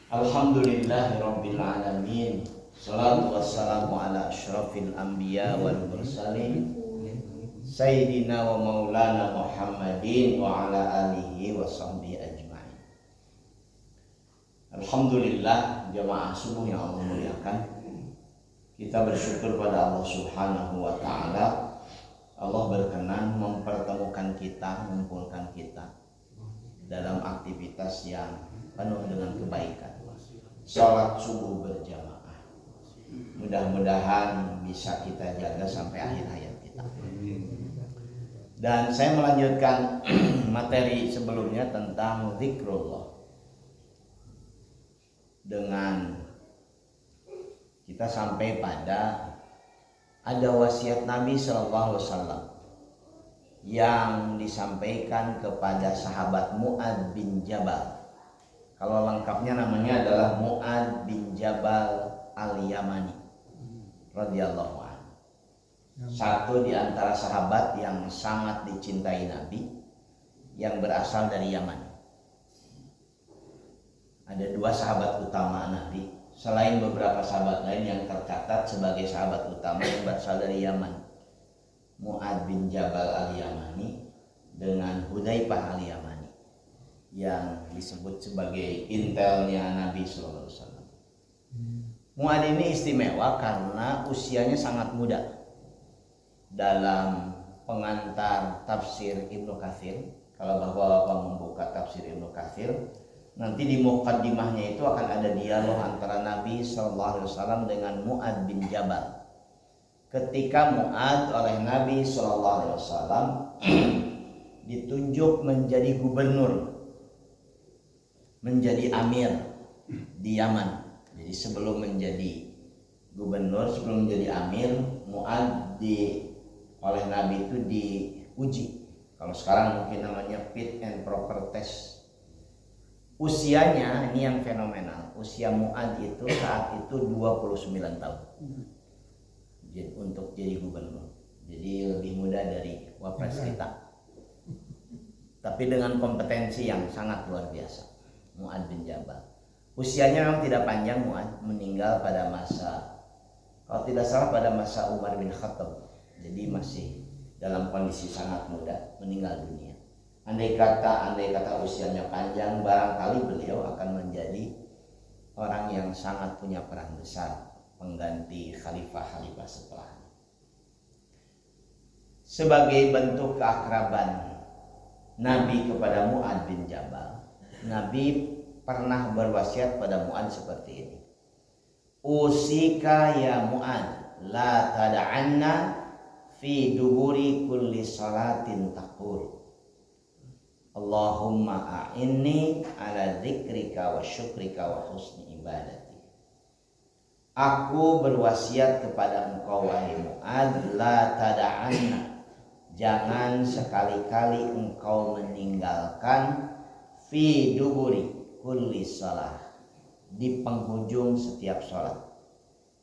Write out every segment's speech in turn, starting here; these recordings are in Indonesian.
Alhamdulillahirabbil alamin. Shalatu wassalamu ala asyrafil anbiya wal mursalin Sayyidina wa maulana Muhammadin wa ala alihi wa sahbihi ajma'in. Alhamdulillah, jamaah subuh yang Allah muliakan. Kita bersyukur pada Allah Subhanahu wa ta'ala. Allah berkenan mempertemukan kita, mengumpulkan kita dalam aktivitas yang penuh dengan kebaikan. Salat subuh berjamaah. Mudah-mudahan bisa kita jaga sampai akhir hayat kita. Dan saya melanjutkan materi sebelumnya tentang zikrullah. Dengan kita sampai pada ada wasiat Nabi SAW yang disampaikan kepada sahabat Mu'ad bin Jabal. Kalau lengkapnya namanya adalah Mu'ad bin Jabal al-Yamani radhiyallahu anhu. Satu di antara sahabat yang sangat dicintai Nabi yang berasal dari Yaman. Ada dua sahabat utama Nabi selain beberapa sahabat lain yang tercatat sebagai sahabat utama yang berasal dari Yaman. Mu'ad bin Jabal al-Yamani dengan Hudzaifah al-Yamani yang disebut sebagai intelnya Nabi SAW. Mu'ad ini istimewa karena usianya sangat muda. Dalam pengantar tafsir Ibnu Katsir, kalau bapak-bapak membuka tafsir Ibnu Katsir, nanti di muqaddimahnya itu akan ada dialog antara Nabi SAW dengan Mu'ad bin Jabal. Ketika Mu'ad oleh Nabi SAW ditunjuk menjadi gubernur, menjadi amir di Yaman. Jadi sebelum menjadi gubernur, sebelum menjadi amir, Mu'ad oleh Nabi itu diuji. Kalau sekarang mungkin namanya fit and proper test. Usianya ini yang fenomenal. Usia Mu'ad itu saat itu 29 tahun. Untuk jadi gubernur. Jadi lebih muda dari wapres kita. Tapi dengan kompetensi yang sangat luar biasa. Mu'ad bin Jabal. Usianya memang tidak panjang. Mu'ad meninggal pada masa, kalau tidak salah pada masa Umar bin Khattab. Jadi masih dalam kondisi sangat muda meninggal dunia. Andai kata usianya panjang, barangkali beliau akan menjadi orang yang sangat punya peran besar, pengganti khalifah-khalifah setelahnya. Sebagai bentuk keakraban Nabi kepada Mu'ad bin Jabal, Nabi pernah berwasiat pada Mu'ad seperti ini. Usika ya Mu'ad, la tada'anna fi duburi kulli salatin taqul Allahumma a'inni ala dzikrika wa syukrika wa husni ibadati. Aku berwasiat kepada engkau wahai Mu'ad, la tada'anna, jangan sekali-kali engkau meninggalkan fi duburi kulli shalah, di penghujung setiap sholat.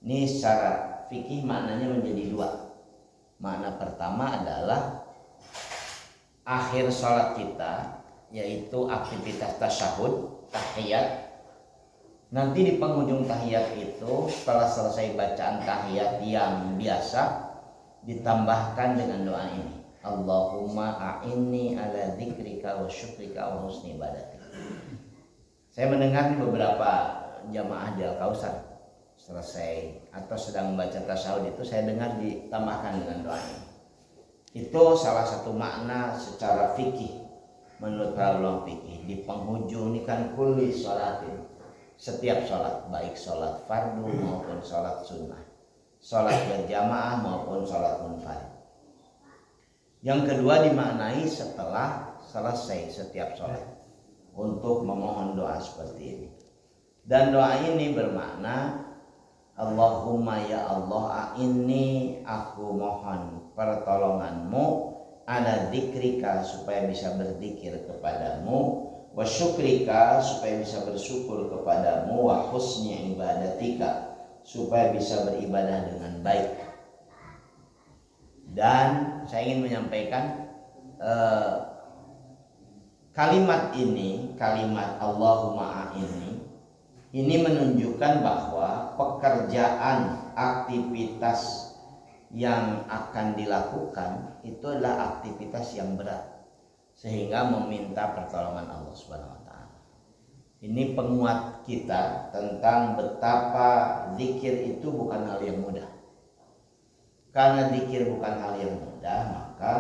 Ini secara fikih maknanya menjadi dua. Makna pertama adalah akhir sholat kita, yaitu aktivitas tasyahud, tahiyat. Nanti di penghujung tahiyat itu, setelah selesai bacaan tahiyat yang biasa, ditambahkan dengan doa ini. Allahumma a'inni ala dzikrika wa syukrika wa husni ibadati. Saya mendengar beberapa jamaah di Al-Kausar selesai atau sedang membaca tasyahud itu, saya dengar ditambahkan dengan doa ini. Itu salah satu makna secara fikih menurut para ulama fikih. Di penghujung ini kan kulli sholatin, setiap sholat, baik sholat fardu maupun sholat sunnah, sholat berjamaah maupun sholat munfarid. Yang kedua dimaknai setelah selesai setiap sholat untuk memohon doa seperti ini. Dan doa ini bermakna Allahumma ya Allah a'inni, aku mohon pertolonganmu ala dzikrika, supaya bisa berzikir kepadamu, wa syukrika, supaya bisa bersyukur kepadamu, wa husni ibadatika, supaya bisa beribadah dengan baik. Dan saya ingin menyampaikan kalimat ini, kalimat Allahumma ini menunjukkan bahwa pekerjaan, aktivitas yang akan dilakukan itu adalah aktivitas yang berat, sehingga meminta pertolongan Allah Subhanahu wa taala. Ini penguat kita tentang betapa zikir itu bukan hal yang mudah. Karena zikir bukan hal yang mudah, maka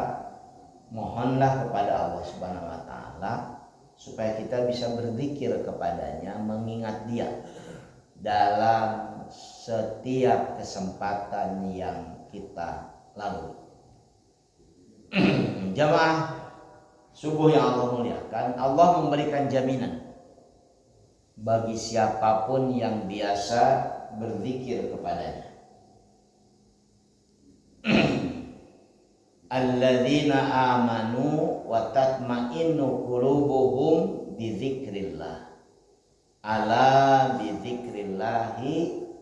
mohonlah kepada Allah Subhanahu wa taala supaya kita bisa berzikir kepadanya, mengingat Dia dalam setiap kesempatan yang kita lalui. Jamaah subuh yang Allah muliakan, Allah memberikan jaminan bagi siapapun yang biasa berzikir kepadanya. Alladzina amanu wa tatma'innu qulubuhum bi dzikrillah. Ala bi dzikrillahi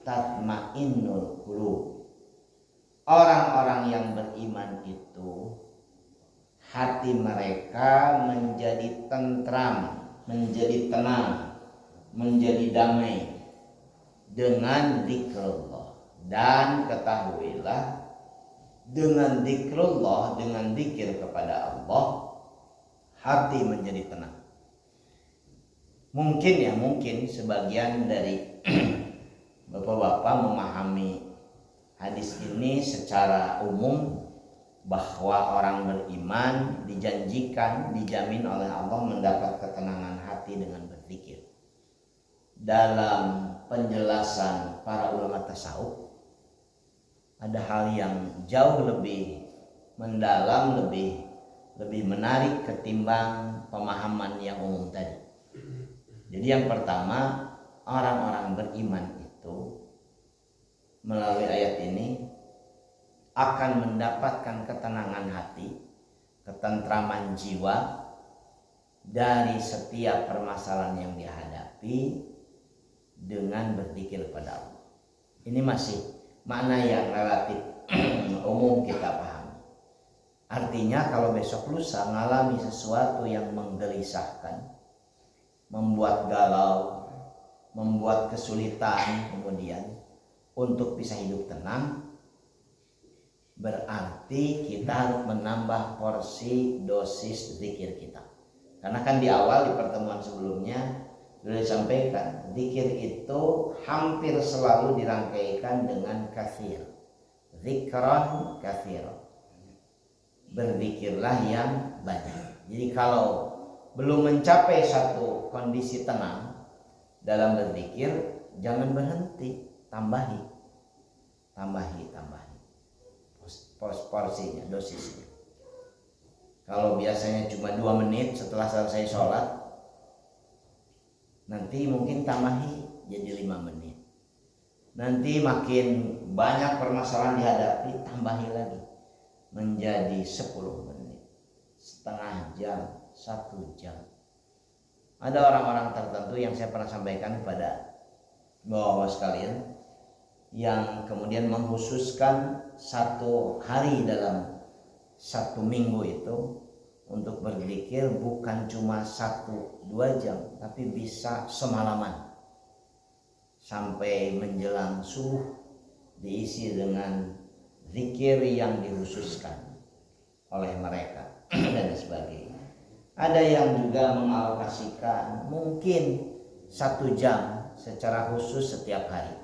tatma'innul qulub. Orang-orang yang beriman itu hati mereka menjadi tentram, menjadi tenang, menjadi damai dengan zikrullah. Dan ketahuilah, dengan zikrullah, dengan zikir kepada Allah, hati menjadi tenang. Mungkin sebagian dari bapak-bapak memahami hadis ini secara umum, bahwa orang beriman dijanjikan, dijamin oleh Allah mendapat ketenangan hati dengan berzikir. Dalam penjelasan para ulama tasawuf, ada hal yang jauh lebih mendalam, lebih menarik ketimbang pemahaman yang umum tadi. Jadi yang pertama, orang-orang beriman itu melalui ayat ini akan mendapatkan ketenangan hati, ketentraman jiwa dari setiap permasalahan yang dihadapi dengan berzikir kepada Allah. Ini masih makna yang relatif umum kita pahami. Artinya kalau besok lusa mengalami sesuatu yang menggelisahkan, membuat galau, membuat kesulitan kemudian untuk bisa hidup tenang, berarti kita harus menambah porsi dosis zikir kita. Karena kan di awal di pertemuan sebelumnya sudah disampaikan, zikir itu hampir selalu dirangkaikan dengan katsir. Zikran katsir. Berzikirlah yang banyak. Jadi kalau belum mencapai satu kondisi tenang dalam berzikir, jangan berhenti, tambahi porsinya, dosisnya. Kalau biasanya cuma 2 menit setelah selesai sholat, nanti mungkin tambahi jadi 5 menit. Nanti makin banyak permasalahan dihadapi, tambahi lagi menjadi 10 menit, setengah jam, 1 jam. Ada orang-orang tertentu yang saya pernah sampaikan kepada bapak-bapak sekalian, yang kemudian mengkhususkan 1 hari dalam 1 minggu itu untuk berzikir, bukan cuma 1-2 jam, tapi bisa semalaman sampai menjelang subuh diisi dengan zikir yang dikhususkan oleh mereka dan sebagainya. Ada yang juga mengalokasikan mungkin 1 jam secara khusus setiap hari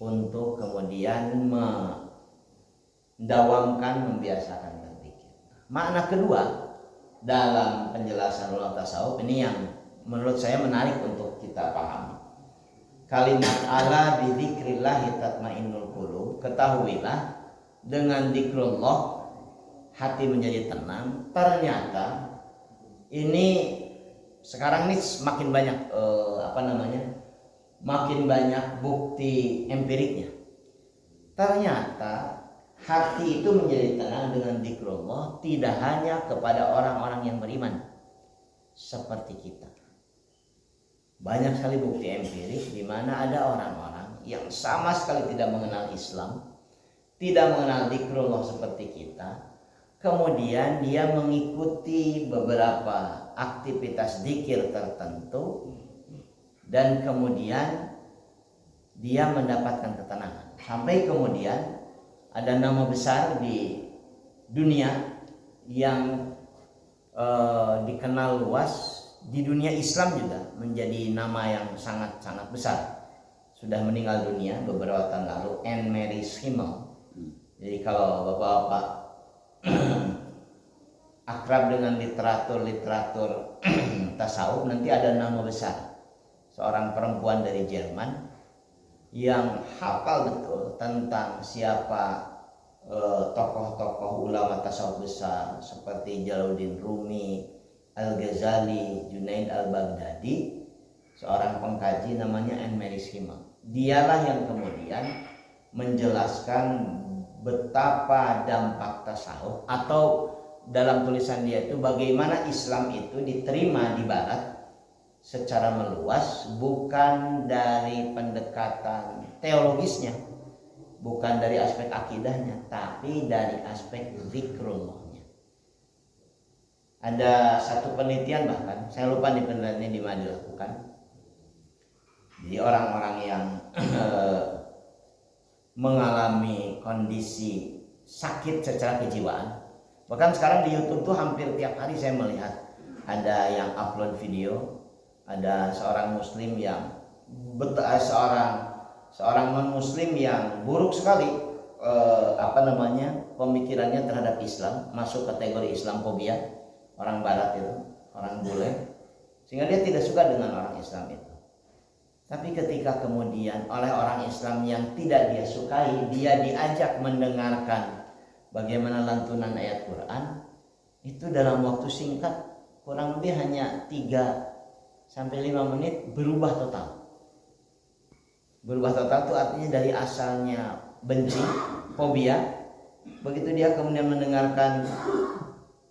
untuk kemudian mendawamkan, membiasakan berzikir. Makna kedua dalam penjelasan ulama tasawuf ini yang menurut saya menarik untuk kita pahami. Kalimat ala bi dzikrillah tatmainnul qulub. Ketahuilah, dengan zikrullah hati menjadi tenang. Ternyata ini sekarang ini makin banyak makin banyak bukti empiriknya. Ternyata hati itu menjadi tenang dengan zikrullah tidak hanya kepada orang-orang yang beriman seperti kita. Banyak sekali bukti empirik di mana ada orang-orang yang sama sekali tidak mengenal Islam, tidak mengenal zikrullah seperti kita, kemudian dia mengikuti beberapa aktivitas zikir tertentu dan kemudian dia mendapatkan ketenangan. Sampai kemudian ada nama besar di dunia yang dikenal luas, di dunia Islam juga menjadi nama yang sangat-sangat besar. Sudah meninggal dunia beberapa tahun lalu, Anne Mary Schimmel. Jadi kalau bapak-bapak akrab dengan literatur tasawuf, nanti ada nama besar seorang perempuan dari Jerman yang hafal betul tentang siapa tokoh-tokoh ulama tasawuf besar seperti Jalaluddin Rumi, Al-Ghazali, Junaid Al-Baghdadi. Seorang pengkaji namanya Anne Mary Schimmel. Dialah yang kemudian menjelaskan betapa dampak tasawuf, atau dalam tulisan dia itu bagaimana Islam itu diterima di barat secara meluas, bukan dari pendekatan teologisnya, bukan dari aspek akidahnya, tapi dari aspek zikrullahnya. Ada satu penelitian, bahkan saya lupa nih penelitiannya di mana dilakukan. Jadi orang-orang yang mengalami kondisi sakit secara kejiwaan, bahkan sekarang di YouTube tuh hampir tiap hari saya melihat ada yang upload video, ada seorang muslim yang seorang non muslim yang buruk sekali pemikirannya terhadap Islam, masuk kategori Islamfobia, orang barat itu, orang bule, sehingga dia tidak suka dengan orang Islam itu. Tapi ketika kemudian oleh orang Islam yang tidak dia sukai, dia diajak mendengarkan bagaimana lantunan ayat Quran, itu dalam waktu singkat, kurang lebih hanya 3-5 menit, berubah total. Berubah total itu artinya dari asalnya benci, fobia, begitu dia kemudian mendengarkan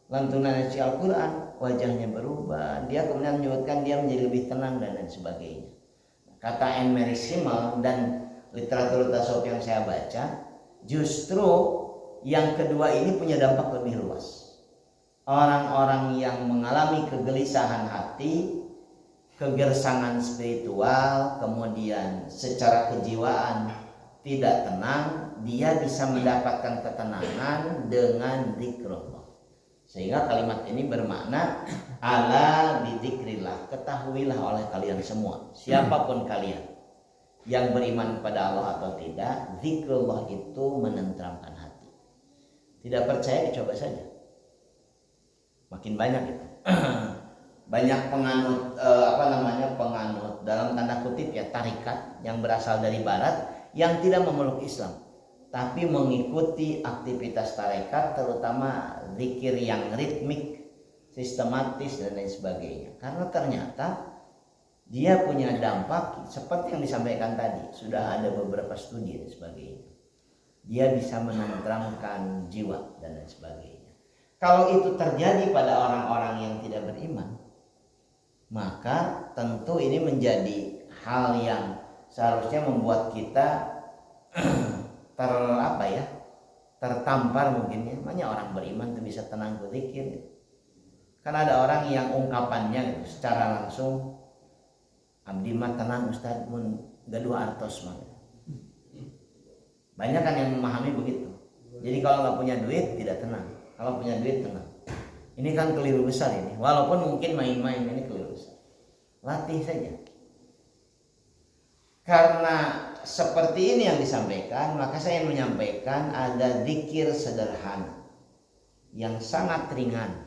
lantunan ayat Al-Quran, wajahnya berubah, dia kemudian menyebutkan dia menjadi lebih tenang dan lain sebagainya. Kata Anne Mary Schimmel dan literatur tasawuf yang saya baca, justru yang kedua ini punya dampak lebih luas. Orang-orang yang mengalami kegelisahan hati, kegersangan spiritual, kemudian secara kejiwaan tidak tenang, dia bisa mendapatkan ketenangan dengan zikrullah. Sehingga kalimat ini bermakna ala bidzikrillah, ketahuilah oleh kalian semua, siapapun kalian yang beriman kepada Allah atau tidak, zikrullah itu menenteramkan hati. Tidak percaya, dicoba saja. Makin banyak itu. Banyak penganut penganut dalam tanda kutip ya, tarikat yang berasal dari barat yang tidak memeluk Islam, tapi mengikuti aktivitas tarekat, terutama zikir yang ritmik, sistematis dan lain sebagainya. Karena ternyata dia punya dampak seperti yang disampaikan tadi, sudah ada beberapa studi dan sebagainya. Dia bisa menenteramkan jiwa dan lain sebagainya. Kalau itu terjadi pada orang-orang yang tidak beriman, maka tentu ini menjadi hal yang seharusnya membuat kita tertampar mungkin ya. Banyak orang beriman itu bisa tenang berzikir gitu. Karena ada orang yang ungkapannya gitu, secara langsung, abdi mah tenang Ustaz mun gaduh artos mah. Banyak kan yang memahami begitu. Jadi kalau nggak punya duit tidak tenang, kalau punya duit tenang. Ini kan keliru besar ini. Walaupun mungkin main-main, ini keliru besar. Latih saja. Karena seperti ini yang disampaikan, maka saya menyampaikan ada zikir sederhana yang sangat ringan.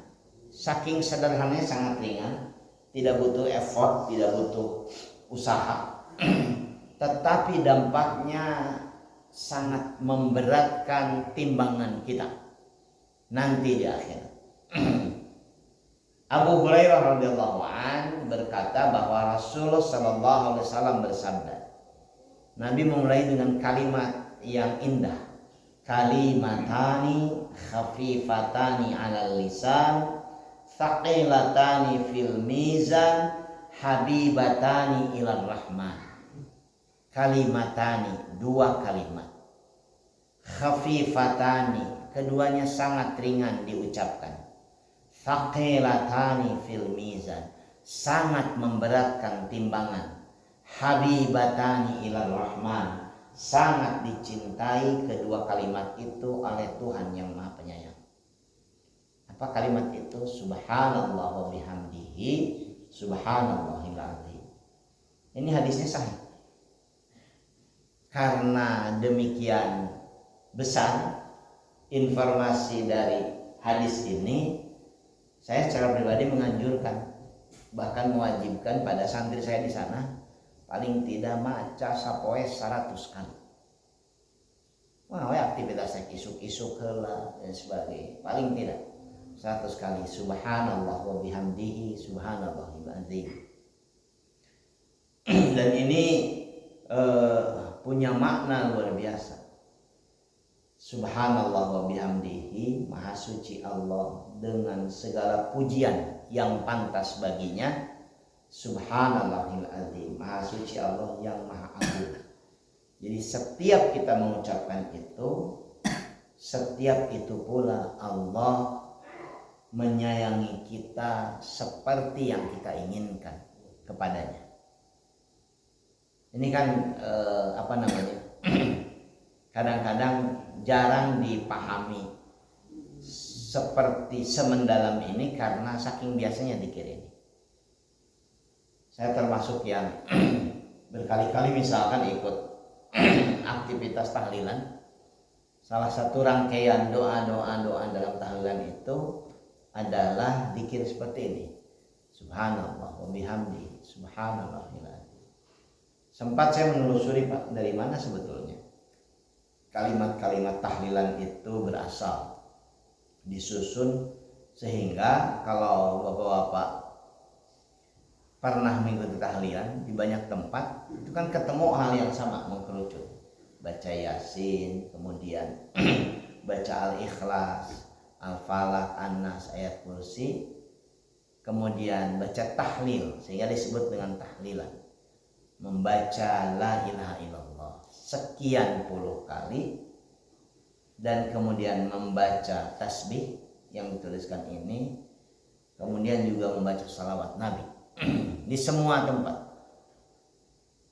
Saking sederhananya sangat ringan, tidak butuh effort, tidak butuh usaha, tetapi dampaknya sangat memberatkan timbangan kita nanti di akhirat. Abu Hurairah radhiyallahu an berkata bahwa Rasulullah sallallahu alaihi wasallam bersabda, Nabi memulai dengan kalimat yang indah, kalimatani khafifatani 'alal lisan, thaqilatani fil mizan, habibatani ilar rahman. Kalimatani, dua kalimat. Khafifatani, keduanya sangat ringan diucapkan. thaqilatani fil mizan, sangat memberatkan timbangan. Habibatani ilal rahman, sangat dicintai kedua kalimat itu oleh Tuhan yang Maha Penyayang. Apa kalimat itu? Subhanallah wa bihamdihi subhanallahil azim. Ini hadisnya sahih. Karena demikian besar informasi dari hadis ini, saya secara pribadi menganjurkan, bahkan mewajibkan pada santri saya di sana paling tidak maca sapoe 100 kali. Wah, aktivitas saya isuk-isuk heula dan sebagainya. Paling tidak 100 kali subhanallah wa bihamdihi subhanallahil azim. Dan ini punya makna luar biasa. Subhanallah wa bihamdihi, maha suci Allah dengan segala pujian yang pantas baginya. Subhanallahil azim, maha suci Allah yang maha agung. Jadi setiap kita mengucapkan itu, setiap itu pula Allah menyayangi kita seperti yang kita inginkan kepadanya. Ini kan kadang-kadang jarang dipahami seperti semendalam ini karena saking biasanya dikir ini. Saya termasuk yang berkali-kali misalkan ikut aktivitas tahlilan. Salah satu rangkaian doa dalam tahlilan itu adalah zikir seperti ini. Subhanallah wa bihamdi subhanallahil azim. Sempat saya menelusuri Pak, dari mana sebetulnya kalimat-kalimat tahlilan itu berasal, disusun, sehingga kalau Bapak-bapak pernah mengikuti tahlilan di banyak tempat, itu kan ketemu hal yang sama, mengkerucut. Baca Yasin, kemudian baca Al-Ikhlas, Al-Falaq, An-Nas, ayat kursi, kemudian baca tahlil sehingga disebut dengan tahlilan. Membaca la ilaha illallah sekian puluh kali, dan kemudian membaca tasbih yang dituliskan ini, kemudian juga membaca salawat Nabi di semua tempat.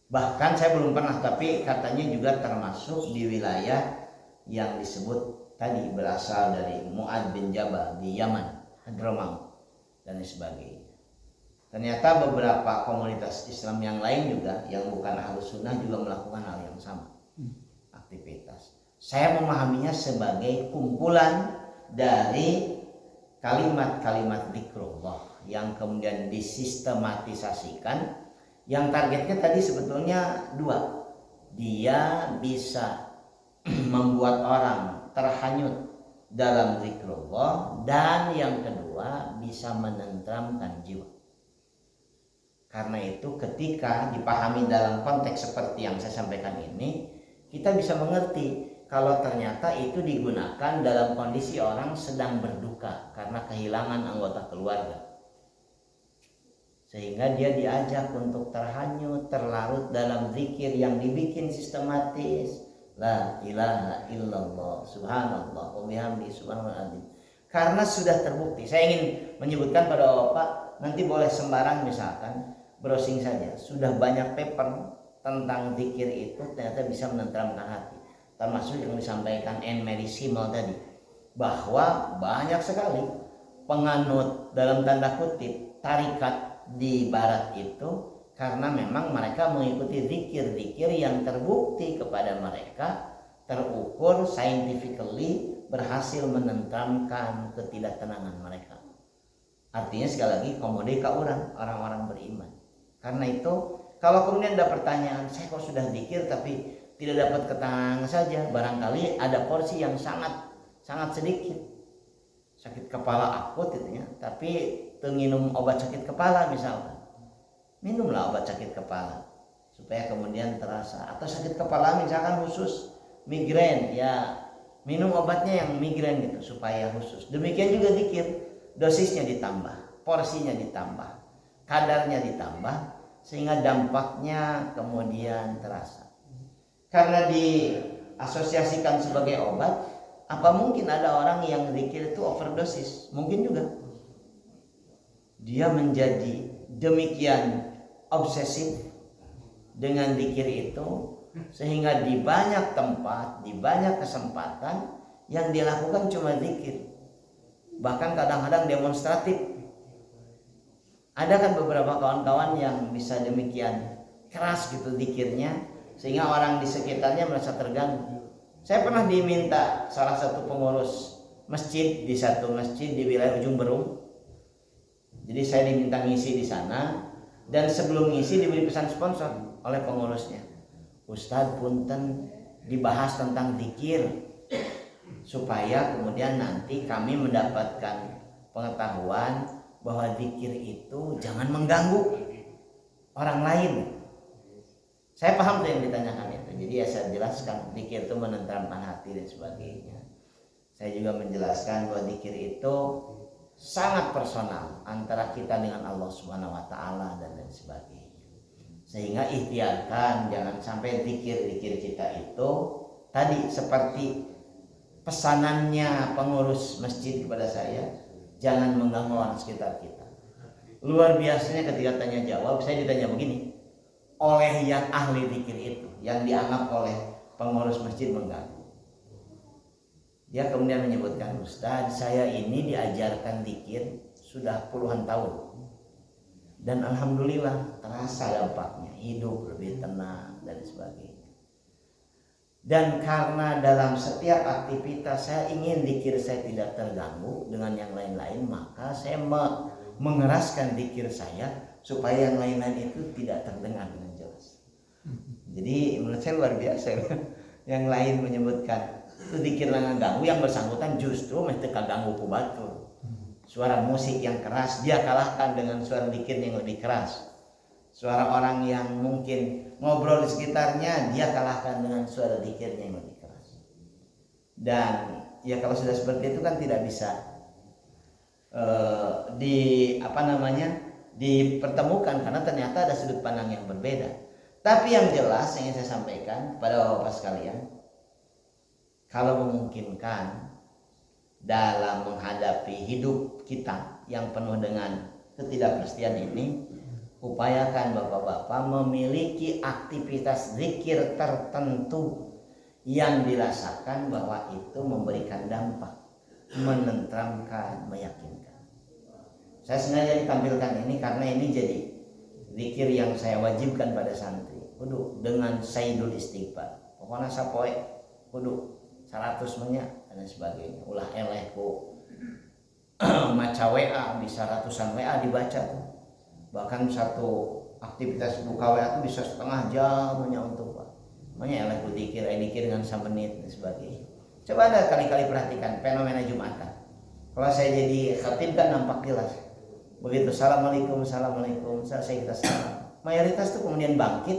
Bahkan saya belum pernah, tapi katanya juga termasuk di wilayah yang disebut tadi berasal dari Mu'ad bin Jabal di Yaman, Hadramaut dan sebagainya. Ternyata beberapa komunitas Islam yang lain juga yang bukan Ahlus Sunnah juga melakukan hal yang sama, aktivitas. Saya memahaminya sebagai kumpulan dari kalimat-kalimat zikrullah yang kemudian disistematisasikan, yang targetnya tadi sebetulnya dua. Dia bisa membuat orang terhanyut dalam zikrullah, dan yang kedua bisa menenteramkan jiwa. Karena itu ketika dipahami dalam konteks seperti yang saya sampaikan ini, kita bisa mengerti kalau ternyata itu digunakan dalam kondisi orang sedang berduka karena kehilangan anggota keluarga. Sehingga dia diajak untuk terhanyut, terlarut dalam zikir yang dibikin sistematis. La ilaha illallah subhanallah wa bihamdi subhanallah. Karena sudah terbukti. Saya ingin menyebutkan pada Bapak, nanti boleh sembarang misalkan browsing saja. Sudah banyak paper tentang zikir itu ternyata bisa menenteramkan hati. Termasuk yang disampaikan Anne Mary Simmel tadi, bahwa banyak sekali penganut dalam tanda kutip tarikat di barat itu karena memang mereka mengikuti zikir-zikir yang terbukti kepada mereka, terukur scientifically, berhasil menenteramkan ketidaktenangan mereka. Artinya sekali lagi komodika orang-orang beriman. Karena itu kalau kemudian ada pertanyaan, saya kok sudah zikir tapi tidak dapat ketenangan saja, barangkali ada porsi yang sangat sedikit. Sakit kepala akut itu ya, tapi minum obat sakit kepala misalkan. Minumlah obat sakit kepala supaya kemudian terasa. Atau sakit kepala misalkan khusus migrain, ya minum obatnya yang migrain gitu supaya khusus. Demikian juga zikir, dosisnya ditambah, porsinya ditambah, kadarnya ditambah, sehingga dampaknya kemudian terasa. Karena diasosiasikan sebagai obat, apa mungkin ada orang yang zikir itu overdosis? Mungkin juga. dia menjadi demikian obsesif dengan zikir itu, sehingga di banyak tempat, di banyak kesempatan yang dia lakukan cuma zikir, bahkan kadang-kadang demonstratif. Ada kan beberapa kawan-kawan yang bisa demikian keras gitu zikirnya, sehingga orang di sekitarnya merasa terganggu. Saya pernah diminta salah satu pengurus masjid di satu masjid di wilayah Ujung Berung. Jadi saya diminta ngisi di sana, dan sebelum ngisi diberi pesan sponsor oleh pengurusnya. Ustadz punten dibahas tentang zikir supaya kemudian nanti kami mendapatkan pengetahuan bahwa zikir itu jangan mengganggu orang lain. Saya paham tuh yang ditanyakan itu. Jadi ya saya jelaskan zikir itu menenteramkan hati dan sebagainya. Saya juga menjelaskan bahwa zikir itu sangat personal antara kita dengan Allah Subhanahu wa taala dan lain sebagainya. Sehingga ikhtiarkan jangan sampai zikir-zikir kita itu tadi seperti pesanannya pengurus masjid kepada saya, jangan mengganggu orang sekitar kita. Luar biasanya ketika tanya jawab, saya ditanya begini, oleh yang ahli zikir itu, yang dianggap oleh pengurus masjid mengganggu. Dia kemudian menyebutkan, Ustadz, saya ini diajarkan zikir sudah puluhan tahun, dan alhamdulillah terasa dampaknya, hidup lebih tenang dan sebagainya. Dan karena dalam setiap aktivitas saya ingin zikir saya tidak terganggu dengan yang lain-lain, maka saya mengeraskan zikir saya supaya yang lain-lain itu tidak terdengar dengan jelas. Jadi menurut saya luar biasa. Yang lain menyebutkan itu zikir lang ganggu, yang bersangkutan justru mesti kaganggu ku batur. Suara musik yang keras dia kalahkan dengan suara zikir yang lebih keras. Suara orang yang mungkin ngobrol di sekitarnya dia kalahkan dengan suara zikirnya yang lebih keras. Dan ya kalau sudah seperti itu kan tidak bisa dipertemukan, karena ternyata ada sudut pandang yang berbeda. Tapi yang jelas yang ingin saya sampaikan kepada bapak sekalian, kalau memungkinkan dalam menghadapi hidup kita yang penuh dengan ketidakpastian ini, upayakan bapak-bapak memiliki aktivitas zikir tertentu yang dirasakan bahwa itu memberikan dampak, menenteramkan, meyakinkan. Saya sengaja ditampilkan ini karena ini jadi zikir yang saya wajibkan pada santri. Kudu dengan sayyidul istighfar. Pokoknya sapoe kudu 100 menyak dan sebagainya. Ulah elehku maca WA bisa ratusan WA dibaca tuh. Bahkan satu aktivitas buka WA itu bisa setengah jam hanya untuk Pak. Makanya elehku zikir dengan 1 menit dan sebagainya. Coba Anda kali-kali perhatikan fenomena Jumatan. Kalau saya jadi khatib kan nampak jelas. Begitu assalamualaikum, selesai kita salam. Mayoritas itu kemudian bangkit,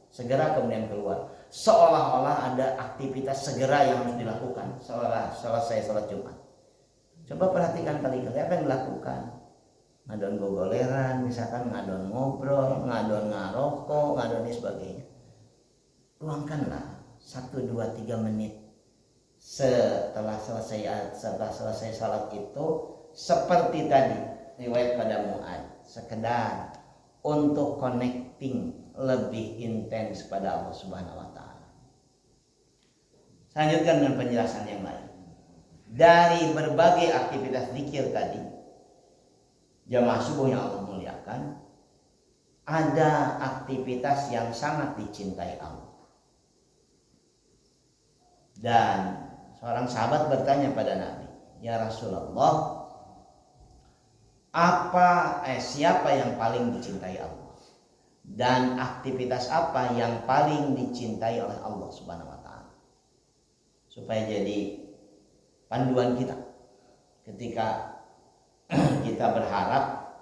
segera kemudian keluar. Seolah-olah ada aktivitas segera yang harus dilakukan setelah selesai sholat Jumat. Coba perhatikan kali-kali apa yang dilakukan. Ngadon gogoleran, misalkan ngadon ngobrol, ngadon ngarokok, ngadon dan sebagainya. Luangkanlah 1, 2, 3 menit setelah selesai salat itu, seperti tadi riwayat pada Mu'ad, sekedar untuk connecting lebih intens pada Allah Subhanahu wa taala. Saya lanjutkan dengan penjelasan yang lain. Dari berbagai aktivitas zikir tadi, jamaah subuh yang Allah muliakan, ada aktivitas yang sangat dicintai Allah. Dan seorang sahabat bertanya pada Nabi, "Ya Rasulullah, siapa yang paling dicintai Allah? Dan aktivitas apa yang paling dicintai oleh Allah Subhanahu wa taala?" Supaya jadi panduan kita ketika kita berharap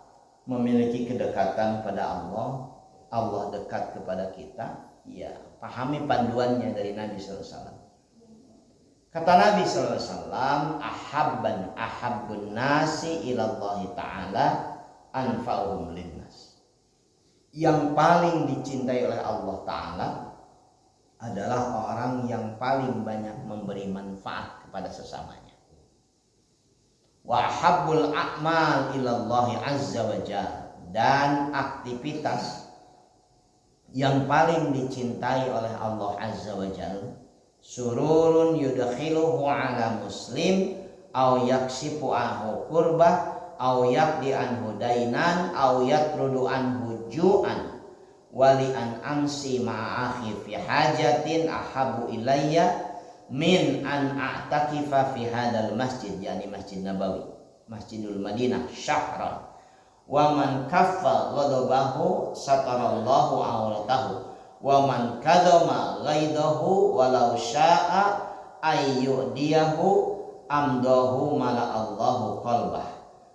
memiliki kedekatan pada Allah, Allah dekat kepada kita, ya pahami panduannya dari Nabi sallallahu alaihi wasallam. Kata Nabi sallallahu alaihi wasallam, ahabbun nasi ilallahi ta'ala anfa'uhum linnas. Yang paling dicintai oleh Allah Ta'ala adalah orang yang paling banyak memberi manfaat kepada sesamanya. wa habbul a'mal ilallahi azza wa jalla, dan aktivitas yang paling dicintai oleh Allah azza wa jalla, sururun yudkhiluhu ala muslim au yaksifu anhu kurbah au yaqdi anhu dainan au yatrudu anhu ju'an wali an amsi ma'akhi fi hajatin ahabu ilayya min an a'takifa fi hadal masjid, yakni Masjid Nabawi, Masjidul Madinah syahran, wa man kaffa ghadabahu satarallahu auratahu, wa man kadhama ghaidahu walau sya'a ayyudiyahu amdahu mala Allahu qalbah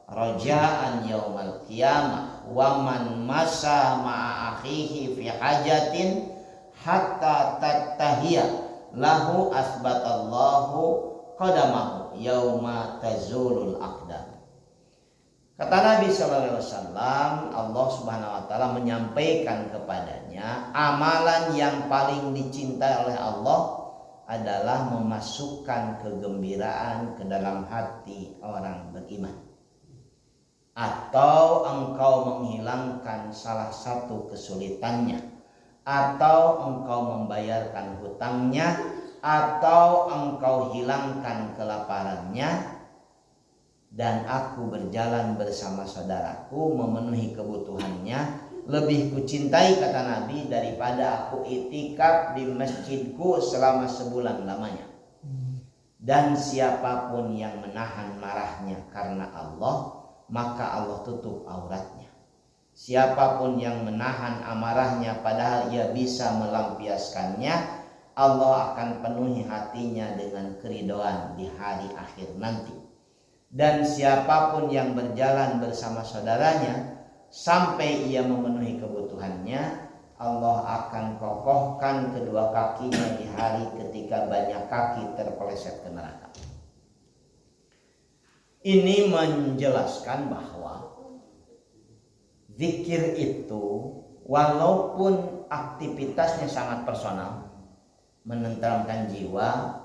raja'an yaumal qiyamah, wa man masa ma'a akhihi fi hajatin hatta tattahiya lahu asbatallahu qadamahu yauma tazulul aqdam. Kata Nabi sallallahu alaihi wasallam, Allah Subhanahu wa taala menyampaikan kepadanya, amalan yang paling dicintai oleh Allah adalah memasukkan kegembiraan ke dalam hati orang beriman, atau engkau menghilangkan salah satu kesulitannya, atau engkau membayarkan hutangnya, atau engkau hilangkan kelaparannya, dan aku berjalan bersama saudaraku memenuhi kebutuhannya, lebih kucintai, kata Nabi, daripada aku itikaf di masjidku selama sebulan lamanya. Dan siapapun yang menahan marahnya karena Allah, maka Allah tutup auratnya. Siapapun yang menahan amarahnya padahal ia bisa melampiaskannya, Allah akan penuhi hatinya dengan keridhaan di hari akhir nanti. Dan siapapun yang berjalan bersama saudaranya sampai ia memenuhi kebutuhannya, Allah akan kokohkan kedua kakinya di hari ketika banyak kaki terpeleset ke neraka. Ini menjelaskan bahwa zikir itu walaupun aktivitasnya sangat personal, menenteramkan jiwa,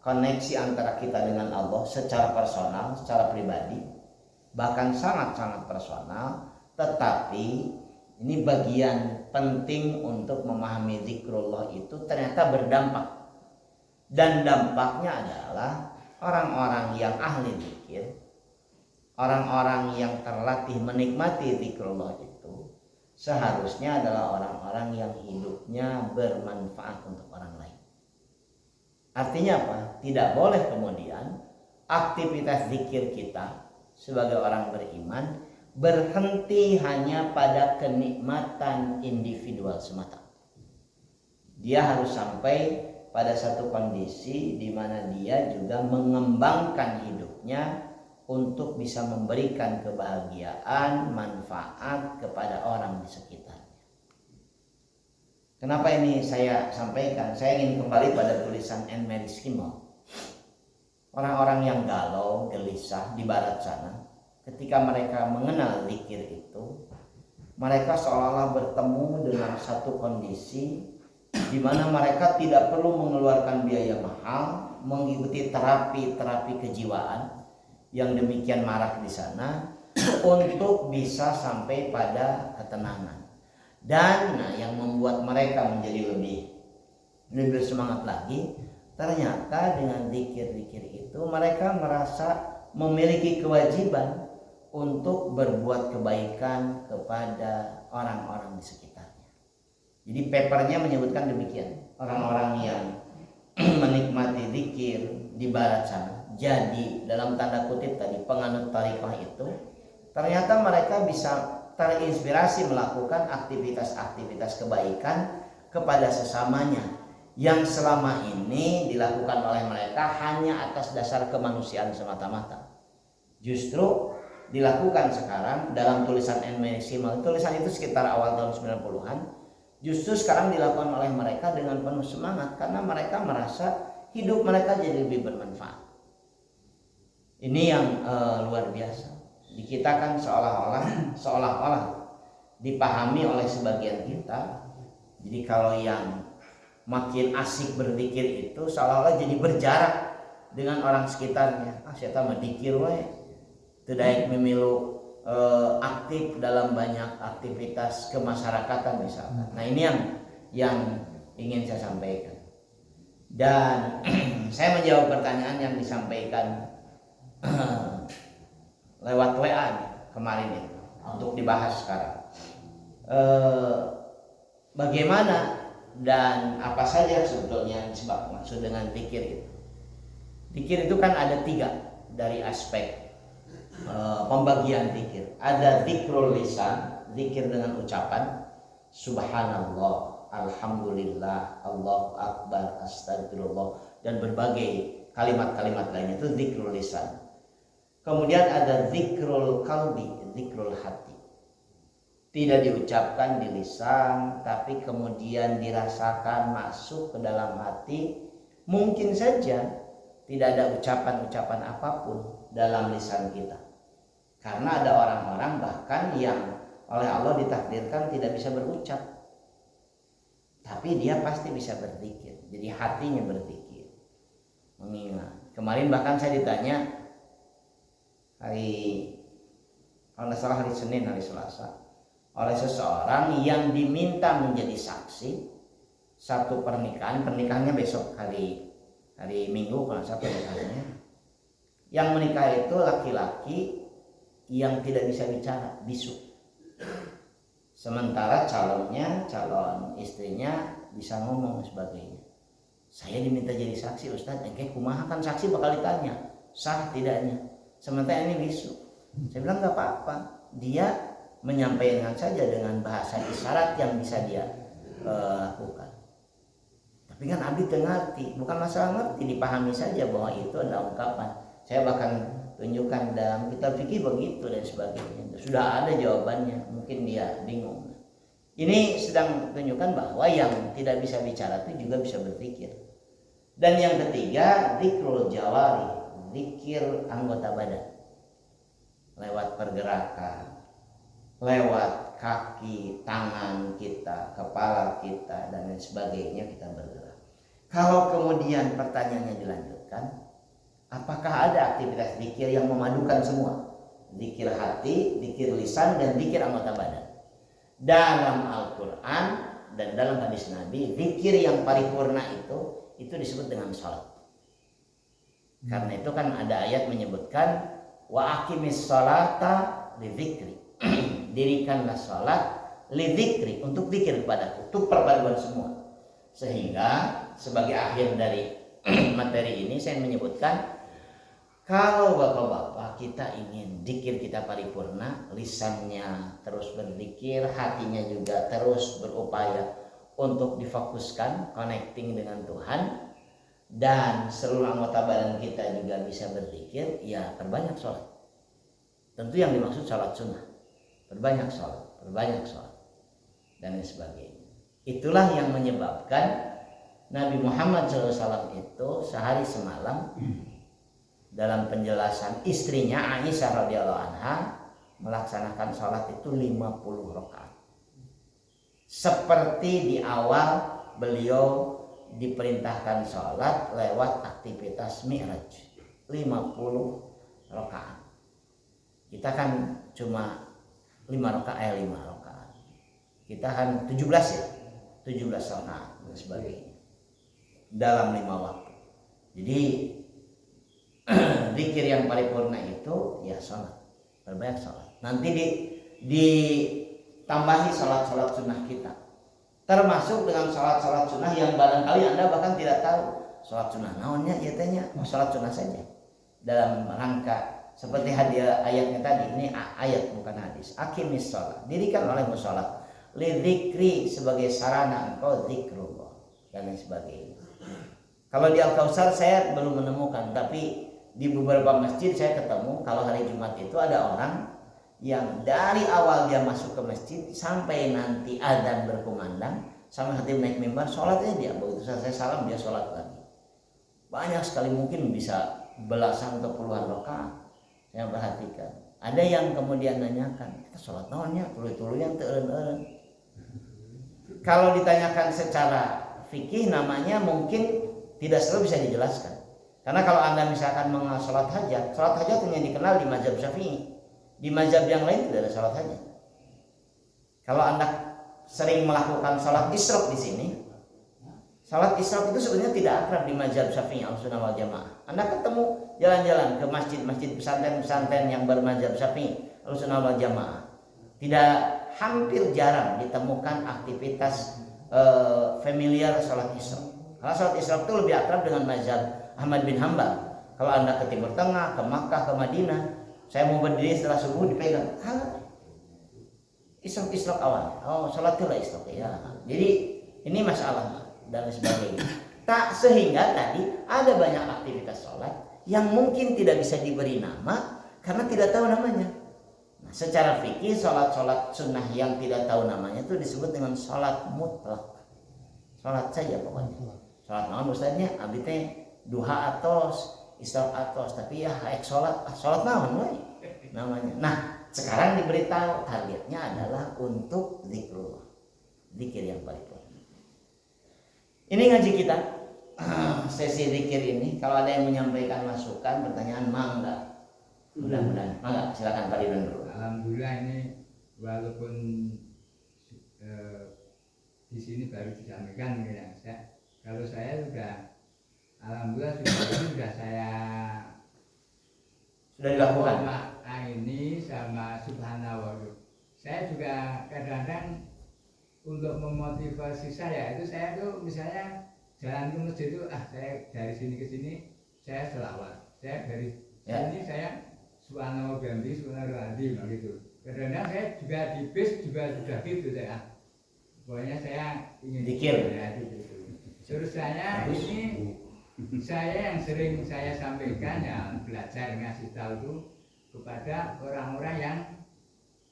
koneksi antara kita dengan Allah secara personal, secara pribadi, bahkan sangat-sangat personal, tetapi ini bagian penting untuk memahami zikrullah itu ternyata berdampak. Dan dampaknya adalah orang-orang yang ahli zikir, orang-orang yang terlatih menikmati zikrullah itu seharusnya adalah orang-orang yang hidupnya bermanfaat untuk orang lain. Artinya apa? Tidak boleh kemudian aktivitas zikir kita sebagai orang beriman berhenti hanya pada kenikmatan individual semata. Dia harus sampai pada satu kondisi di mana dia juga mengembangkan hidupnya untuk bisa memberikan kebahagiaan, manfaat kepada orang di sekitarnya. Kenapa ini saya sampaikan? Saya ingin kembali pada tulisan Anne Marie Schimmel. Orang-orang yang galau, gelisah di barat sana, ketika mereka mengenal zikir itu, mereka seolah-olah bertemu dengan satu kondisi di mana mereka tidak perlu mengeluarkan biaya mahal mengikuti terapi kejiwaan yang demikian marak di sana untuk bisa sampai pada ketenangan. Dan yang membuat mereka menjadi lebih bersemangat lagi, ternyata dengan zikir-zikir itu mereka merasa memiliki kewajiban untuk berbuat kebaikan kepada orang-orang di sekitarnya. Jadi papernya menyebutkan demikian, orang-orang yang menikmati zikir di barat sana, jadi dalam tanda kutip tadi penganut tariqah itu, ternyata mereka bisa terinspirasi melakukan aktivitas-aktivitas kebaikan kepada sesamanya yang selama ini dilakukan oleh mereka hanya atas dasar kemanusiaan semata-mata. Justru dilakukan sekarang dalam tulisan Anne Marie Schimmel, tulisan itu sekitar awal tahun 90-an, justru sekarang dilakukan oleh mereka dengan penuh semangat karena mereka merasa hidup mereka jadi lebih bermanfaat. Ini yang luar biasa. Di kita kan seolah-olah dipahami oleh sebagian kita. Jadi kalau yang makin asik berzikir itu seolah-olah jadi berjarak dengan orang sekitarnya. Saya mah dikir we, teu daek mimilu aktif dalam banyak aktivitas kemasyarakatan misalkan. Nah ini yang ingin saya sampaikan. Dan saya menjawab pertanyaan yang disampaikan lewat WA kemarin itu untuk dibahas sekarang. Bagaimana dan apa saja sebetulnya sebab maksud dengan zikir itu. Zikir itu kan ada 3 dari aspek pembagian zikir. Ada zikrul lisan, zikir dengan ucapan subhanallah, alhamdulillah, Allahu akbar, astagfirullah, dan berbagai kalimat-kalimat lainnya, itu zikrul lisan. Kemudian ada zikrul qalbi, zikrul hati. Tidak diucapkan di lisan, tapi kemudian dirasakan masuk ke dalam hati. Mungkin saja tidak ada ucapan-ucapan apapun dalam lisan kita. Karena ada orang-orang bahkan yang oleh Allah ditakdirkan tidak bisa berucap, tapi dia pasti bisa berzikir. Jadi hatinya berzikir, mengingat. Kemarin bahkan saya ditanya kalau nggak salah hari Senin, hari Selasa, oleh seseorang yang diminta menjadi saksi satu pernikahannya besok hari Minggu kalau saya pernikahannya. Yang menikah itu laki-laki yang tidak bisa bicara, bisu. Sementara calon istrinya bisa ngomong sebagainya. Saya diminta jadi saksi, Ustadz, kayak kumaha kan saksi bakal ditanya sah tidaknya. Sementara ini bisu. Saya bilang nggak apa-apa, dia menyampaikan saja dengan bahasa isyarat yang bisa dia lakukan. Tapi kan abdi ngerti, bukan masalah ngerti, dipahami saja bahwa itu adalah ungkapan. Saya bahkan tunjukkan dalam kitab fikih begitu dan sebagainya. Sudah ada jawabannya, mungkin dia bingung. Ini sedang tunjukkan bahwa yang tidak bisa bicara itu juga bisa berpikir. Dan yang ketiga, zikrul jawari, zikir anggota badan. Lewat pergerakan, lewat kaki, tangan kita, kepala kita, dan lain sebagainya kita bergerak. Kalau kemudian pertanyaannya dilanjutkan, apakah ada aktivitas zikir yang memadukan semua? Zikir hati, zikir lisan, dan zikir anggota badan. Dalam Al-Quran dan dalam hadis Nabi, zikir yang paripurna itu disebut dengan salat. Karena itu kan ada ayat menyebutkan wa aqimis salata li dzikri. Dirikanlah salat li dzikri, untuk zikir kepadaku, untuk perpaduan semua. Sehingga sebagai akhir dari materi ini saya menyebutkan, kalau bapak-bapak kita ingin zikir kita paripurna, lisannya terus berzikir, hatinya juga terus berupaya untuk difokuskan, connecting dengan Tuhan, dan seluruh anggota badan kita juga bisa berzikir, ya perbanyak sholat. Tentu yang dimaksud sholat sunnah, perbanyak sholat, dan lain sebagainya. Itulah yang menyebabkan Nabi Muhammad SAW itu sehari semalam dalam penjelasan istrinya Aisyah radhiyallahu anha melaksanakan sholat itu 50 rakaat. Seperti di awal beliau diperintahkan sholat lewat aktivitas Mi'raj, 50 rakaat. Kita kan cuma 5 rakaat. Kita kan 17 rakaat dan sebagainya dalam 5 waktu. Jadi zikir yang paripurna itu ya sholat, berbanyak sholat. Nanti ditambahi sholat sunnah kita, termasuk dengan sholat sunnah yang barangkali Anda bahkan tidak tahu sholat sunnah naonnya, ya tanya sholat sunnah saja dalam rangka seperti hadiah ayatnya tadi. Ini ayat bukan hadis. Aqimis sholat, dirikan olehmu sholat li dzikri, sebagai sarana engkau zikrullah dan lain sebagainya. Kalau di Al-Kautsar saya belum menemukan, tapi di beberapa masjid saya ketemu kalau hari Jumat itu ada orang yang dari awal dia masuk ke masjid sampai nanti adzan berkumandang, sampai khatib naik mimbar, sholatnya dia begitu selesai salam dia sholat lagi. Banyak sekali, mungkin bisa belasan atau puluhan rakaat. Saya perhatikan. Ada yang kemudian nanyakan, kita sholat naonnya tuluy-tuluy yang teureun-eureun. Kalau ditanyakan secara fikih namanya mungkin tidak selalu bisa dijelaskan. Karena kalau Anda misalkan sholat hajat hanya dikenal di mazhab Syafi'i. Di mazhab yang lain tidak ada sholat hajat. Kalau Anda sering melakukan sholat isyraq di sini, sholat isyraq itu sebenarnya tidak akrab di mazhab Syafi'i Ahlussunnah wal Jamaah. Anda ketemu jalan-jalan ke masjid-masjid pesantren-pesantren yang bermazhab Syafi'i Ahlussunnah wal Jamaah, tidak, hampir jarang ditemukan aktivitas familiar sholat isyraq. Karena sholat isyraq itu lebih akrab dengan mazhab Ahmad bin Hambal. Kalau Anda ke Timur Tengah, ke Makkah, ke Madinah, saya mau berdiri setelah subuh dipegang, isyraq awal, sholatlah isyraq ya. Jadi ini masalah dan sebagainya. Tak sehingga tadi ada banyak aktivitas sholat yang mungkin tidak bisa diberi nama karena tidak tahu namanya. Nah, secara fikih sholat sunnah yang tidak tahu namanya itu disebut dengan sholat mutlak. Sholat saja pokoknya. Sholat naon ustaznya, abdi teh duha atos, isyraq atos, tapi ya haek sholat naon we namanya. Nah, sekarang diberitahu targetnya adalah untuk zikrullah, zikir yang paripurna. Ini ngaji kita sesi zikir ini. Kalau ada yang menyampaikan masukan, pertanyaan, mangga. Mudah-mudahan, mangga. Silakan Pak Ridwan dulu. Alhamdulillah ini walaupun di sini baru disampaikan ya. Kalau saya sudah, alhamdulillah sudah saya dilakukan. Ini sama subhanallah. Saya juga kadang-kadang untuk memotivasi saya itu, saya tuh misalnya jalan ke masjid itu, saya dari sini ke sini saya selawat, saya dari sini saya subhanallah ganti subhanallah gitu. Kadang-kadang saya juga di bis juga sudah gitu saya. Pokoknya saya ingin zikir ya gitu. Terus saya ini saya yang sering saya sampaikan ya, belajar ngasih tahu tuh kepada orang-orang yang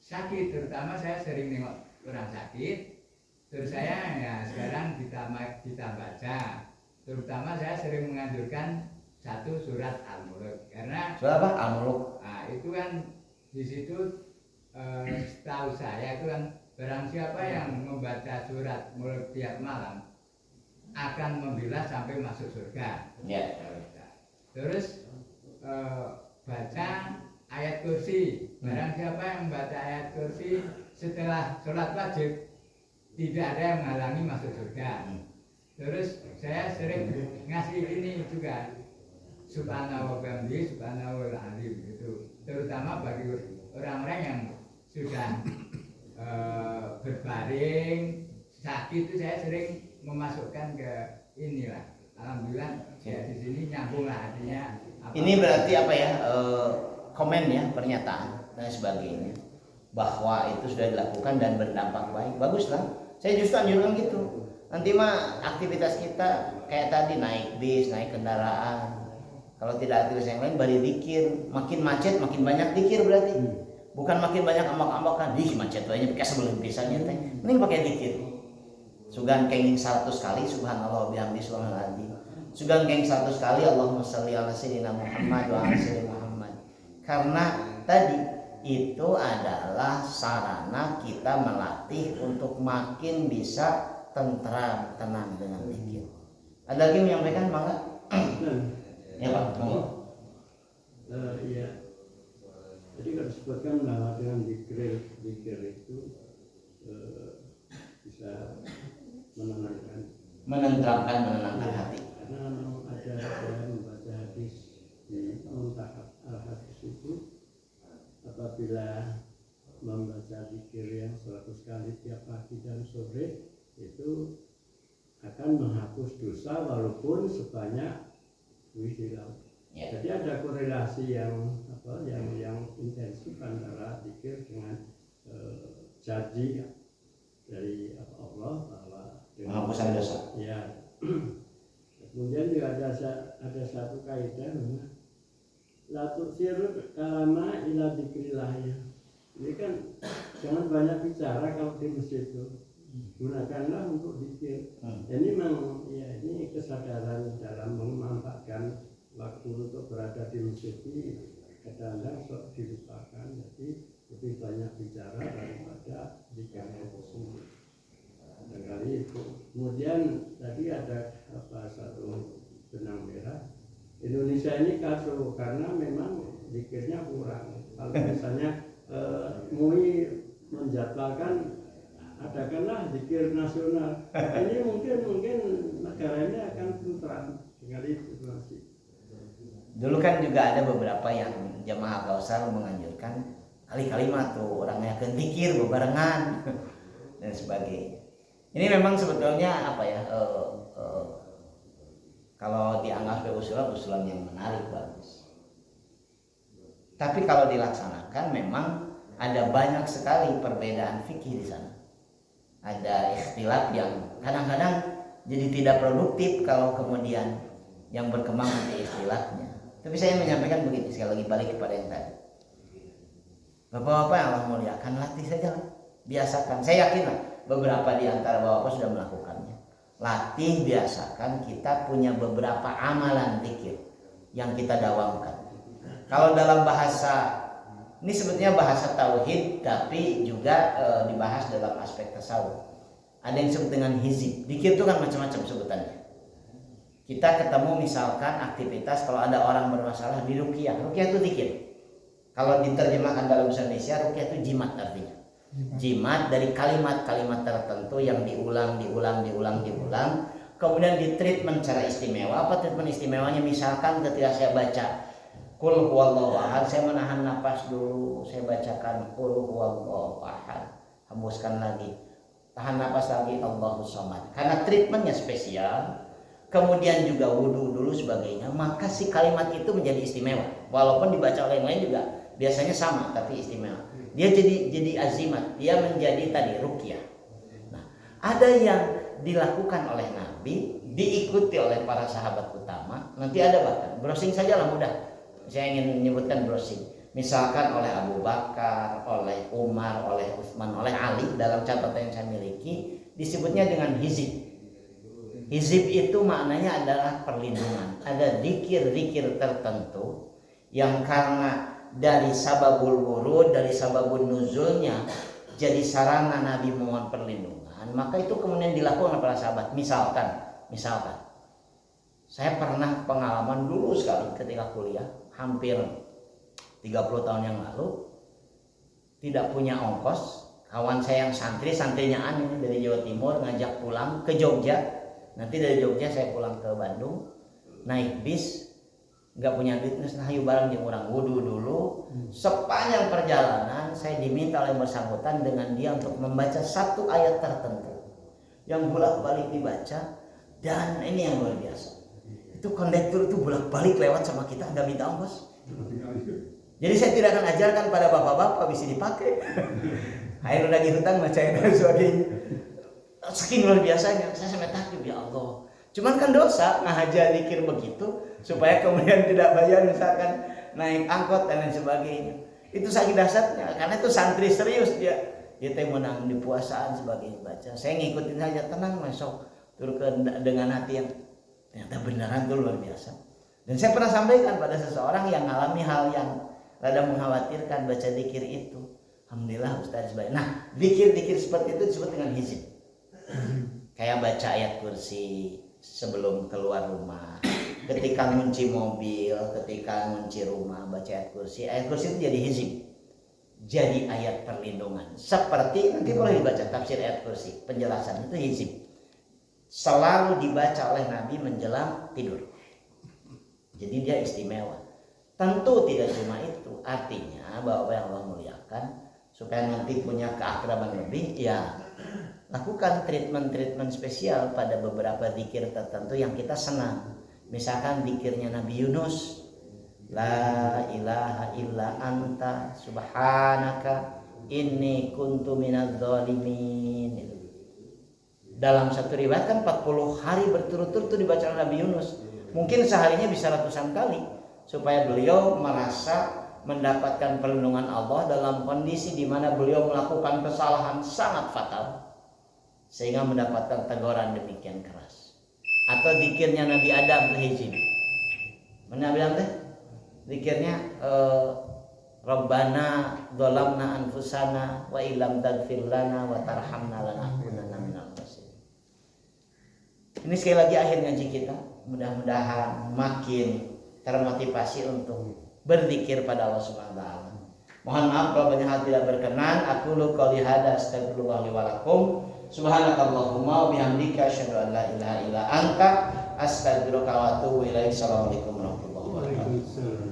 sakit, terutama saya sering nengok orang sakit. Terus saya ya sekarang kita baca, terutama saya sering menganjurkan satu surat Al-Mulk, karena surat apa? Al-Mulk. Nah, itu kan di situ setahu saya itu kan barang siapa yang membaca surat Mulk tiap malam akan membilas sampai masuk surga. Ya. Terus baca ayat kursi. Barang siapa yang membaca ayat kursi setelah sholat wajib, tidak ada yang menghalangi masuk surga. Terus saya sering ngasih ini juga, subhanallah wa bihamdihi subhanallahul azim gitu. Terutama bagi orang-orang yang sudah berbaring sakit itu, saya sering memasukkan ke inilah. Alhamdulillah ya, di sini nyambung lah artinya. Ini berarti apa ya? Komen ya, pernyataan dan sebagainya, bahwa itu sudah dilakukan dan berdampak baik. Baguslah. Saya justru anjurkan gitu. Nanti mah aktivitas kita kayak tadi, naik bis, naik kendaraan. Kalau tidak aktivitas yang lain, bari zikir. Makin macet makin banyak zikir berarti. Bukan makin banyak ambak-ambakan. Ih, macet banyak pakai sebelum pisannya teh. Mending pakai zikir. Sugan kenging 100 kali subhanallah bihamdi subhanallah. Sugan kenging 100 kali Allahumma shalli ala sayyidina Muhammad wa ala sayyidina Muhammad. Karena tadi itu adalah sarana kita melatih untuk makin bisa tentram, tenang dengan zikir. Ada lagi yang menyampaikan, mangga? Ya Pak, monggo. Iya. Jadi kalau disebutkan bahwa dengan zikir itu bisa menenangkan hati. Karena ada saya membaca hadis di Muntahab al-Hadis itu, apabila membaca zikir yang 100 kali tiap pagi dan sore itu akan menghapus dosa walaupun sebanyak buih di laut. Jadi ada korelasi yang intensif antara zikir dengan janji dari Allah bahwa penghapusan dosa. Ya. Kemudian juga ada satu kaidah, la tuksir kalama ila dzikrillah. Ini kan jangan banyak bicara kalau di masjid itu. Gunakanlah untuk zikir. Ini memang ya, ini kesadaran dalam memanfaatkan waktu untuk berada di masjid ini kadang-kadang sok dilupakan. Jadi lebih banyak bicara daripada zikirnya itu sendiri. Kali itu. Kemudian tadi ada satu benang merah Indonesia ini kacau karena memang zikirnya kurang. Kalau misalnya MUI menjadwalkan adakanlah zikir nasional, ini mungkin negara ini akan tentram dengan itu masih. Dulu kan juga ada beberapa yang jamaah Kausar menganjurkan kali-kali mah tuh orangnya akan zikir bebarengan dan sebagainya. Ini memang sebetulnya apa ya? Kalau dianggap usulan yang menarik, bagus. Tapi kalau dilaksanakan memang ada banyak sekali perbedaan fikih di sana. Ada ikhtilaf yang kadang-kadang jadi tidak produktif kalau kemudian yang berkembang menjadi ikhtilafnya. Tapi saya menyampaikan begini, sekali lagi balik kepada yang tadi. Bapak-bapak yang Allah muliakan, latih saja lah. Biasakan. Saya yakin lah beberapa di antara bapak sudah melakukannya. Latih, biasakan, kita punya beberapa amalan zikir yang kita dawamkan. Kalau dalam bahasa, ini sebetulnya bahasa tauhid, tapi juga dibahas dalam aspek tasawuf. Ada yang disebut dengan hizib. Zikir itu kan macam-macam sebutannya. Kita ketemu misalkan aktivitas, kalau ada orang bermasalah di ruqyah. Ruqyah itu zikir. Kalau diterjemahkan dalam bahasa Indonesia, ruqyah itu jimat artinya. Jimat dari kalimat-kalimat tertentu yang diulang, kemudian ditreatment secara istimewa. Apa treatment istimewanya? Misalkan ketika saya baca Qul huwallahu ahad, saya menahan napas dulu, saya bacakan Qul huwallahu ahad, hembuskan lagi, tahan napas lagi, Allahus samad. Karena treatmentnya spesial, kemudian juga wudhu dulu sebagainya, maka si kalimat itu menjadi istimewa. Walaupun dibaca oleh yang lain juga biasanya sama, tapi istimewa. Dia jadi azimat, dia menjadi tadi ruqyah. Nah, ada yang dilakukan oleh Nabi, diikuti oleh para sahabat utama. Nanti ada bahkan browsing saja lah mudah. Saya ingin menyebutkan browsing. Misalkan oleh Abu Bakar, oleh Umar, oleh Utsman, oleh Ali, dalam catatan yang saya miliki disebutnya dengan hizib. Hizib itu maknanya adalah perlindungan. Ada zikir-zikir tertentu yang karena dari sababul wurud, dari sababul nuzulnya jadi sarana Nabi mohon perlindungan, maka itu kemudian dilakukan oleh para sahabat. Misalkan saya pernah pengalaman dulu sekali ketika kuliah, hampir 30 tahun yang lalu, tidak punya ongkos. Kawan saya yang santrinya ini dari Jawa Timur ngajak pulang ke Jogja. Nanti dari Jogja saya pulang ke Bandung, naik bis, nggak punya duit, nah hayu bareng jeung orang wudu dulu. Sepanjang perjalanan saya diminta oleh bersangkutan dengan dia untuk membaca satu ayat tertentu yang bolak-balik dibaca, dan ini yang luar biasa. Itu kondektur itu bolak-balik lewat sama kita, nggak minta ongkos. Jadi saya tidak akan ajarkan pada bapak-bapak bisa dipakai. Air udah hutang baca dan sebagainya. Saking luar biasanya, saya sampai takjub, ya Allah. Cuman kan dosa ngahaja zikir begitu supaya kemudian tidak bayar misalkan naik angkot dan lain sebagainya. Itu sakit dasarnya, karena itu santri serius dia teh menang di puasaan sebagainya baca. Saya ngikutin saja, tenang masuk turun dengan hati yang ternyata beneran tuh luar biasa. Dan saya pernah sampaikan pada seseorang yang mengalami hal yang rada mengkhawatirkan baca zikir itu. Alhamdulillah Ustaz sebaik. Nah, zikir-zikir seperti itu disebut dengan hizib. Kayak baca ayat kursi sebelum keluar rumah, ketika ngunci mobil, ketika ngunci rumah, baca ayat kursi. Ayat kursi itu jadi hizib, jadi ayat perlindungan. Seperti nanti boleh dibaca tafsir ayat kursi, penjelasan itu hizib. Selalu dibaca oleh Nabi menjelang tidur. Jadi dia istimewa. Tentu tidak cuma itu, artinya bahwa yang Allah muliakan supaya nanti punya keakraban lebih, ya lakukan treatment spesial pada beberapa zikir tertentu yang kita senang. Misalkan zikirnya Nabi Yunus, la ilaha illa anta subhanaka inni kuntu minadz zalimin. Dalam satu riwayat kan 40 hari berturut-turut itu dibaca oleh Nabi Yunus. Mungkin seharinya bisa ratusan kali, supaya beliau merasa mendapatkan perlindungan Allah dalam kondisi di mana beliau melakukan kesalahan sangat fatal sehingga mendapatkan teguran demikian keras. Atau zikirnya Nabi Adam hizib. Mana bilang teh? Zikirnya Rabbana dzalamna anfusana wa illam taghfir lana wa tarhamna lanakunanna minal khasirin. Ini sekali lagi akhir ngaji kita. Mudah-mudahan makin termotivasi untuk berzikir pada Allah Subhanahu wa taala. Mohon maaf kalau banyak hal tidak berkenan. Aku lu qouli hada astagfirullah li wa lakum. Subhanakallahumma wa bihamdika asyhadu an la ilaha illa anta astaghfiruka wa atubu ilaik. Assalamualaikum warahmatullahi wabarakatuh. Waalaikumsalam.